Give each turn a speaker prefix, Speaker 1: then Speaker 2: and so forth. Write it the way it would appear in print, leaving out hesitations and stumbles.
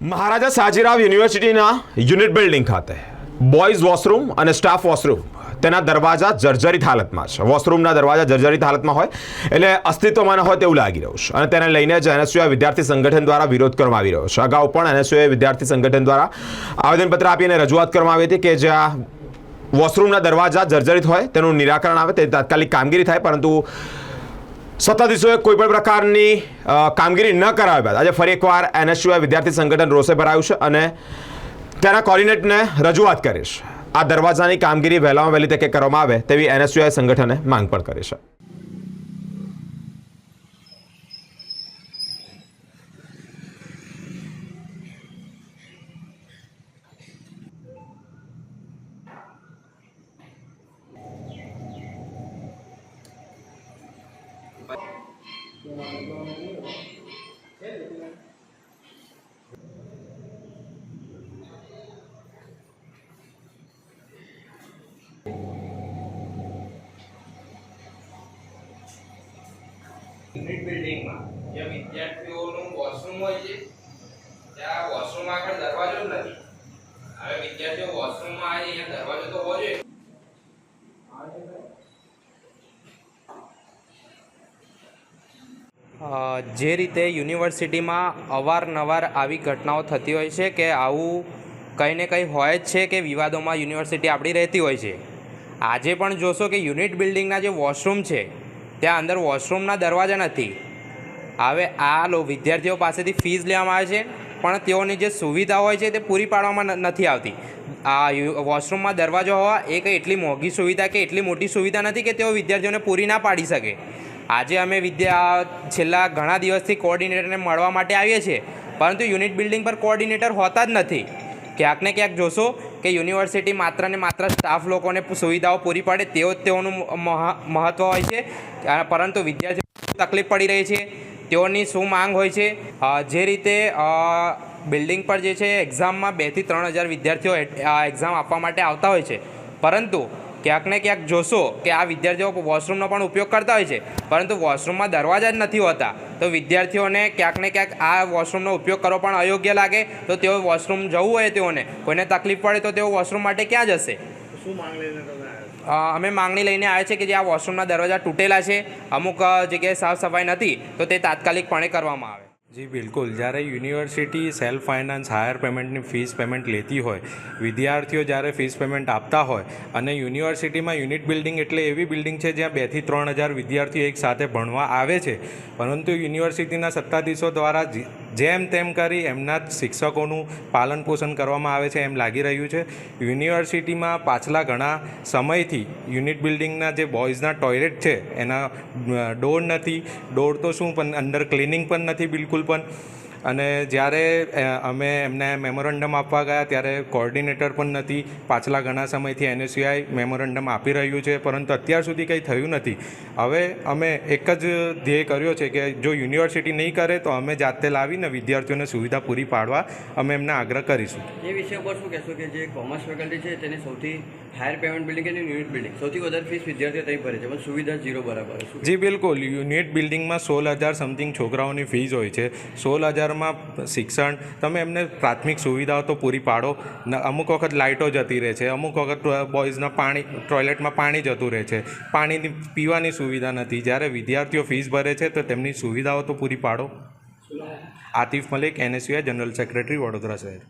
Speaker 1: મહારાજા સાજીરાવ યુનિવર્સિટીના unit building ખાતે boys washroom અને સ્ટાફ વોશરૂમ તેના દરવાજા જર્જરિત હાલતમાં છે. વોશરૂમના દરવાજા જર્જરિત હાલતમાં હોય એટલે અસ્તિત્વમાં ન હોય તેવું લાગી રહ્યું છે અને તેને લઈને જ એનએસયુઆઈ વિદ્યાર્થી સંગઠન દ્વારા વિરોધ કરવામાં આવી રહ્યો છે. અગાઉ પણ એનએસયુઆઈ વિદ્યાર્થી સંગઠન દ્વારા આવેદનપત્ર આપીને રજૂઆત કરવામાં આવી હતી કે જ્યાં વોશરૂમના દરવાજા જર્જરિત હોય તેનું નિરાકરણ આવે, તે તાત્કાલિક કામગીરી થાય, પરંતુ સત્તાધીશોએ કોઈપણ પ્રકારની કામગીરી ન કરાવ્યા બાદ આજે ફરી એકવાર એનએસયુઆઈ વિદ્યાર્થી સંગઠન રોષે ભરાયું છે અને તેના કોર્ડિનેટરને રજૂઆત કરી છે. આ દરવાજાની કામગીરી વહેલામાં વહેલી તકે કરવામાં આવે તેવી એનએસયુઆઈ સંગઠને માંગ પણ કરી છે.
Speaker 2: યુનિટ બિલ્ડિંગમાં જ્યાં વિદ્યાર્થીઓનું વોશરૂમ હોય છે ત્યાં વોશરૂમ આગળ દરવાજો જ નથી. હવે વિદ્યાર્થીઓ વોશરૂમમાં આવે અહીંયા દરવાજો તો હોવો જોઈએ. જે રીતે યુનિવર્સિટીમાં અવારનવાર આવી ઘટનાઓ થતી હોય છે કે આવું કંઈ ને કંઈ હોય જ છે કે વિવાદોમાં યુનિવર્સિટી આપણી રહેતી હોય છે. આજે પણ જોશો કે યુનિટ બિલ્ડિંગના જે વોશરૂમ છે ત્યાં અંદર વોશરૂમના દરવાજા નથી. હવે આ વિદ્યાર્થીઓ પાસેથી ફીસ લેવામાં આવે છે પણ તેઓની જે સુવિધા હોય છે તે પૂરી પાડવામાં નથી આવતી. આ વોશરૂમમાં દરવાજો હોવા એ કંઈ એટલી મોંઘી સુવિધા કે એટલી મોટી સુવિધા નથી કે તેઓ વિદ્યાર્થીઓને પૂરી ના પાડી શકે. આજે અમે છેલ્લા ઘણા દિવસથી કોઓર્ડિનેટરને મળવા માટે આવીએ છીએ, પરંતુ યુનિટ બિલ્ડિંગ પર કોઓર્ડિનેટર હોતા જ નથી. ક્યાંક ને ક્યાંક જોશો કે યુનિવર્સિટી માત્ર ને માત્ર સ્ટાફ લોકોને સુવિધાઓ પૂરી પાડે તેઓનું મહત્ત્વ હોય છે, પરંતુ વિદ્યાર્થીઓને તકલીફ પડી રહી છે. તેઓની શું માંગ હોય છે? જે રીતે બિલ્ડિંગ પર જે છે એક્ઝામમાં 2,000 થી 3,000 વિદ્યાર્થીઓ એક્ઝામ આપવા માટે આવતા હોય છે, પરંતુ ક્યાંક ને ક્યાંક જોશો કે આ વિદ્યાર્થીઓ વોશરૂમનો પણ ઉપયોગ કરતા હોય છે, પરંતુ વોશરૂમમાં દરવાજા જ નથી હોતા. તો વિદ્યાર્થીઓને ક્યાંક ને ક્યાંક આ વોશરૂમનો ઉપયોગ કરવો પણ અયોગ્ય લાગે. તો તેઓ વોશરૂમ જવું હોય, તેઓને કોઈને તકલીફ પડે તો તેઓ વોશરૂમ માટે ક્યાં જશે?
Speaker 3: શું માંગ લઈને
Speaker 2: અમે માંગણી લઈને આવ્યા છે કે જે આ વોશરૂમના દરવાજા તૂટેલા છે, અમુક જગ્યાએ સાફ સફાઈ નથી, તો તે તાત્કાલિકપણે કરવામાં આવે.
Speaker 3: જી બિલકુલ. જ્યારે યુનિવર્સિટી સેલ્ફ ફાઇનાન્સ હાયર પેમેન્ટની ફીસ પેમેન્ટ લેતી હોય, વિદ્યાર્થીઓ જ્યારે ફીસ પેમેન્ટ આપતા હોય, અને યુનિવર્સિટીમાં યુનિટ બિલ્ડિંગ એટલે એવી બિલ્ડિંગ છે જ્યાં 2,000 થી 3,000 વિદ્યાર્થીઓ એક સાથે ભણવા આવે છે, પરંતુ યુનિવર્સિટીના સત્તાધીશો દ્વારા જેમ તેમ કરી એમના જ શિક્ષકોનું પાલન પોષણ કરવામાં આવે છે એમ લાગી રહ્યું છે. યુનિવર્સિટીમાં પાછલા ઘણા સમયથી યુનિટ બિલ્ડિંગના જે બોયઝના ટોયલેટ છે એના ડોર નથી. ડોર તો શું, પણ અંદર ક્લિનિંગ પણ નથી બિલકુલ પણ. અને જ્યારે અમે એમને મેમોરેન્ડમ આપવા ગયા ત્યારે કોઓર્ડિનેટર પણ નથી. પાછલા ઘણા સમયથી એનએસયુઆઈ મેમોરેન્ડમ આપી રહ્યું છે, પરંતુ અત્યાર સુધી કંઈ થયું નથી. હવે અમે એક જ ધ્યેય કર્યો છે કે જો યુનિવર્સિટી નહીં કરે તો અમે જાતે લાવીને વિદ્યાર્થીઓને સુવિધા પૂરી પાડવા અમે એમને આગ્રહ કરીશું.
Speaker 4: એ વિષય પર શું કહેશો કે જે કોમર્સ ફેકલ્ટી છે તેને સૌથી હાયર પેમેન્ટ બિલ્ડિંગ અને યુનિટ બિલ્ડિંગ સૌથી વધારે ફીસ વિદ્યાર્થીઓ ત્યાં ભરે છે, પણ સુવિધા ઝીરો બરાબર?
Speaker 3: જી બિલકુલ. યુનિટ બિલ્ડિંગમાં 16,000 સમથિંગ છોકરાઓની ફીસ હોય છે. 16,000 શિક્ષણ તમે એમને પ્રાથમિક સુવિધાઓ તો પૂરી પાડો. અમુક વખત લાઇટો જતી રહે છે, અમુક વખત બોયઝના ટોયલેટમાં પાણી જતું રહે છે, પાણીની પીવાની સુવિધા નથી. જ્યારે વિદ્યાર્થીઓ ફીસ ભરે છે તો તેમની સુવિધાઓ તો પૂરી પાડો. Atif Malik, NSUI general secretary, Vadodara શહેર.